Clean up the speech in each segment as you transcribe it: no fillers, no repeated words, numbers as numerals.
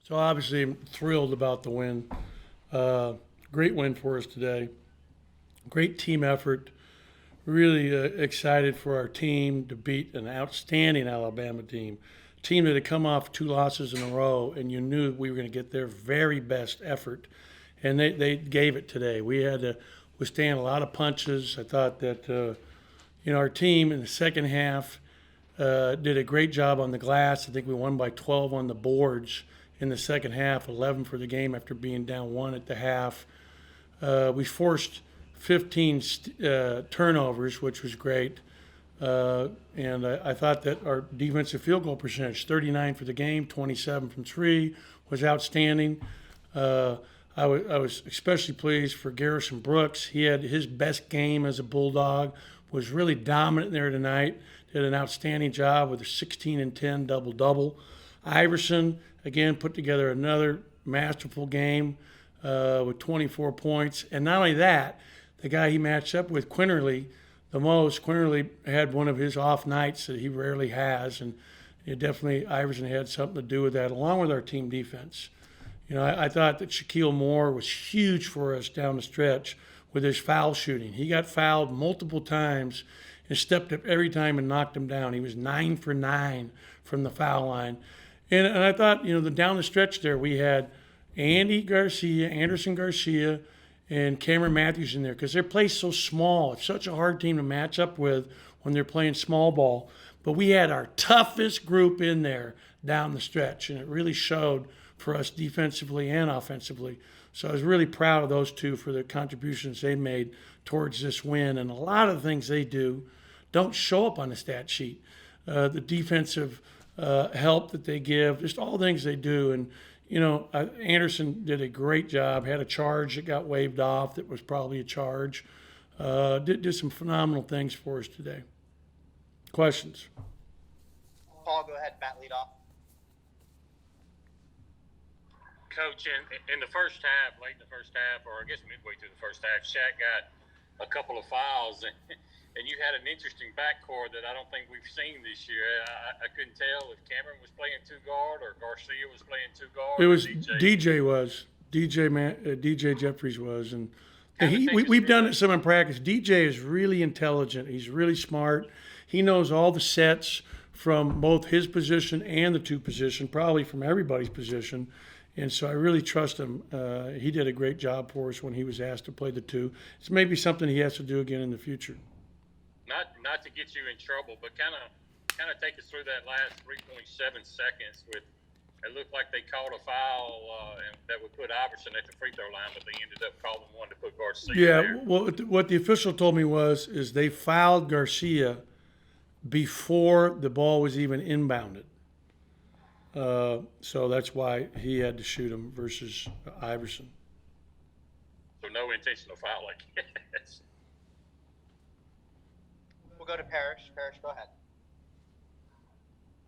So obviously, I'm thrilled about the win. Uh, Great win for us today. Great team effort. Really excited for our team to beat an outstanding Alabama team. Team that had come off two losses in a row, and you knew we were going to get their very best effort, and they gave it today. We had to withstand a lot of punches. I thought that our team in the second half did a great job on the glass. I think we won by 12 on the boards in the second half, 11 for the game after being down one at the half. We forced 15 turnovers, which was great. And I thought that our defensive field goal percentage, 39 for the game, 27 from three, was outstanding. Uh, I was especially pleased for Garrison Brooks. He had his best game as a Bulldog, was really dominant there tonight, did an outstanding job with a 16 and 10 double-double. Iverson, again, put together another masterful game with 24 points. And not only that, the guy he matched up with, Quinterly, Quinterly had one of his off nights that he rarely has, and Iverson had something to do with that, along with our team defense. I thought that Shaquille Moore was huge for us down the stretch with his foul shooting. He got fouled multiple times and stepped up every time and knocked him down. He was 9 for 9 from the foul line. And I thought, down the stretch there, we had Anderson Garcia, and Cameron Matthews in there because their play's so small. It's such a hard team to match up with when they're playing small ball. But we had our toughest group in there down the stretch, and it really showed for us defensively and offensively. So I was really proud of those two for the contributions they made towards this win. And a lot of the things they do don't show up on the stat sheet. The defensive help that they give, just all the things they do. And Anderson did a great job, had a charge that got waved off that was probably a charge. Did some phenomenal things for us today. Questions? Paul, go ahead. Matt, lead off. Coach, in the first half, late in the first half, or I guess midway through the first half, Shaq got a couple of fouls, and you had an interesting backcourt that I don't think we've seen this year. I couldn't tell if Cameron was playing two guard or Garcia was playing two guard. It was DJ Jeffries was, and we've done it some in practice. DJ is really intelligent. He's really smart. He knows all the sets from both his position and the two position, probably from everybody's position. And so I really trust him. He did a great job for us when he was asked to play the two. It's maybe something he has to do again in the future. Not to get you in trouble, but kind of take us through that last 3.7 seconds. It looked like they called a foul and that would put Iverson at the free throw line, but they ended up calling one to put Garcia there. Well, what the official told me is they fouled Garcia before the ball was even inbounded. So that's why he had to shoot him versus Iverson. So no intentional foul, I guess. We'll go to Parrish. Parrish, go ahead.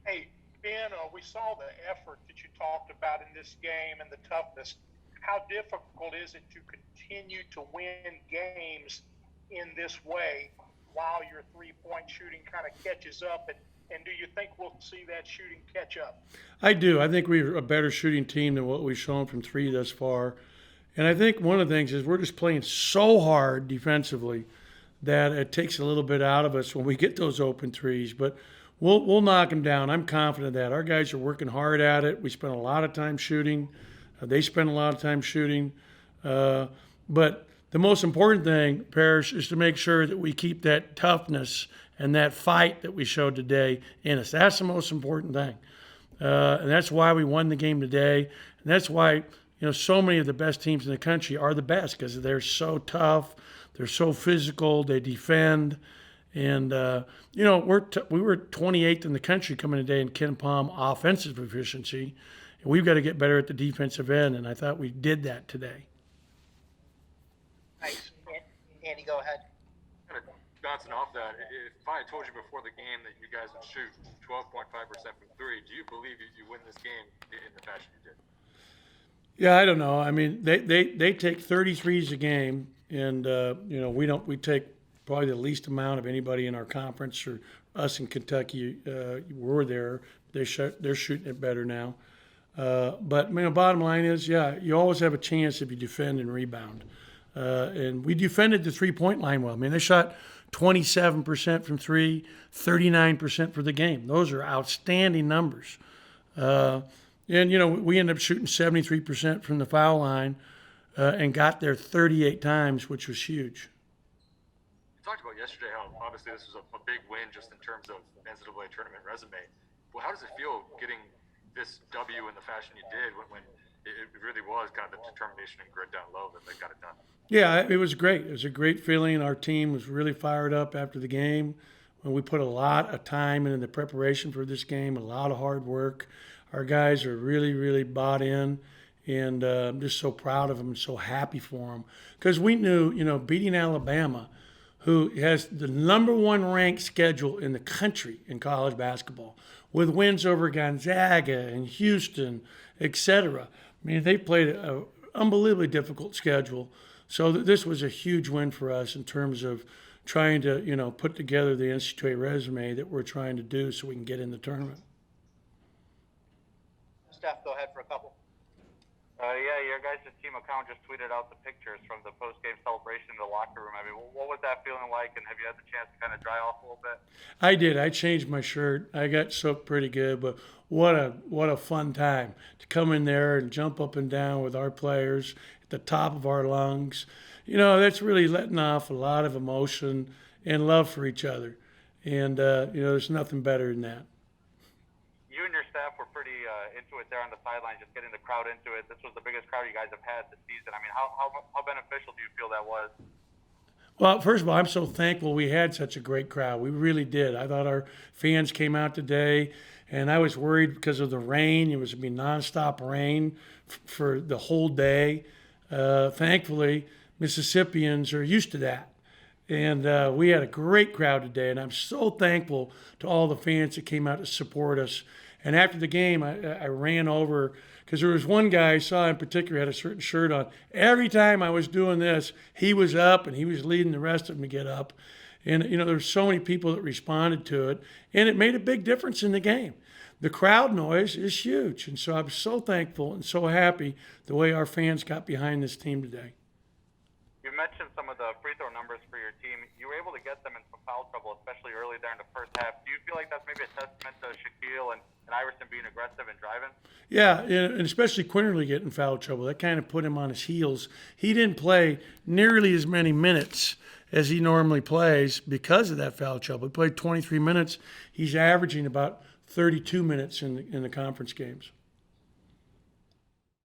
Hey, Ben, we saw the effort that you talked about in this game and the toughness. How difficult is it to continue to win games in this way while your three-point shooting kind of catches up? And do you think we'll see that shooting catch up? I do. I think we're a better shooting team than what we've shown from three thus far. And I think one of the things is we're just playing so hard defensively that it takes a little bit out of us when we get those open threes. But we'll knock them down. I'm confident of that. Our guys are working hard at it. We spend a lot of time shooting. They spend a lot of time shooting. But the most important thing, Parrish, is to make sure that we keep that toughness and that fight that we showed today in us. That's the most important thing. And that's why we won the game today. And that's why, so many of the best teams in the country are the best because they're so tough. They're so physical. They defend. And, we were 28th in the country coming today in Ken Palm offensive efficiency. And we've got to get better at the defensive end, and I thought we did that today. Nice. Andy, go ahead. Kind of bouncing off that, if I had told you before the game that you guys would shoot 12.5% from three, do you believe you win this game in the fashion you did? Yeah, I don't know. I mean, they take 33s a game, and we take probably the least amount of anybody in our conference, or us in Kentucky were there. They're shooting it better now. But bottom line is, yeah, you always have a chance if you defend and rebound. And we defended the 3-point line well. I mean, they shot 27% from three, 39% for the game. Those are outstanding numbers. And we ended up shooting 73% from the foul line and got there 38 times, which was huge. You talked about yesterday how obviously this was a big win just in terms of NCAA tournament resume. Well, how does it feel getting this W in the fashion you did when it really was kind of the determination and grit down low that they got it done? Yeah, it was great. It was a great feeling. Our team was really fired up after the game. And we put a lot of time into the preparation for this game, a lot of hard work. Our guys are really, really bought in, and I'm just so proud of them and so happy for them. Because we knew, beating Alabama, who has the #1 ranked schedule in the country in college basketball, with wins over Gonzaga and Houston, etc. I mean, they played an unbelievably difficult schedule. So this was a huge win for us in terms of trying to, put together the NCAA resume that we're trying to do so we can get in the tournament. Steph, go ahead for a couple. Yeah, your guys' team account just tweeted out the pictures from the post-game celebration in the locker room. I mean, what was that feeling like, and have you had the chance to kind of dry off a little bit? I did. I changed my shirt. I got soaked pretty good, but what a fun time to come in there and jump up and down with our players at the top of our lungs. That's really letting off a lot of emotion and love for each other. And, there's nothing better than that. You and your staff were pretty into it there on the sideline, just getting the crowd into it. This was the biggest crowd you guys have had this season. I mean, how beneficial do you feel that was? Well, first of all, I'm so thankful we had such a great crowd. We really did. I thought our fans came out today, and I was worried because of the rain. It was going to be nonstop rain for the whole day. Thankfully, Mississippians are used to that. And we had a great crowd today, and I'm so thankful to all the fans that came out to support us. And after the game, I ran over, because there was one guy I saw in particular had a certain shirt on. Every time I was doing this, he was up, and he was leading the rest of them to get up. And, there's so many people that responded to it, and it made a big difference in the game. The crowd noise is huge, and so I'm so thankful and so happy the way our fans got behind this team today. You mentioned some of the free throw numbers for your team. You were able to get them in some foul trouble, especially early there in the first half. Do you feel like that's maybe a testament to Shaquille and Iverson being aggressive and driving? Yeah, and especially Quinterly getting foul trouble. That kind of put him on his heels. He didn't play nearly as many minutes as he normally plays because of that foul trouble. He played 23 minutes. He's averaging about 32 minutes in the conference games.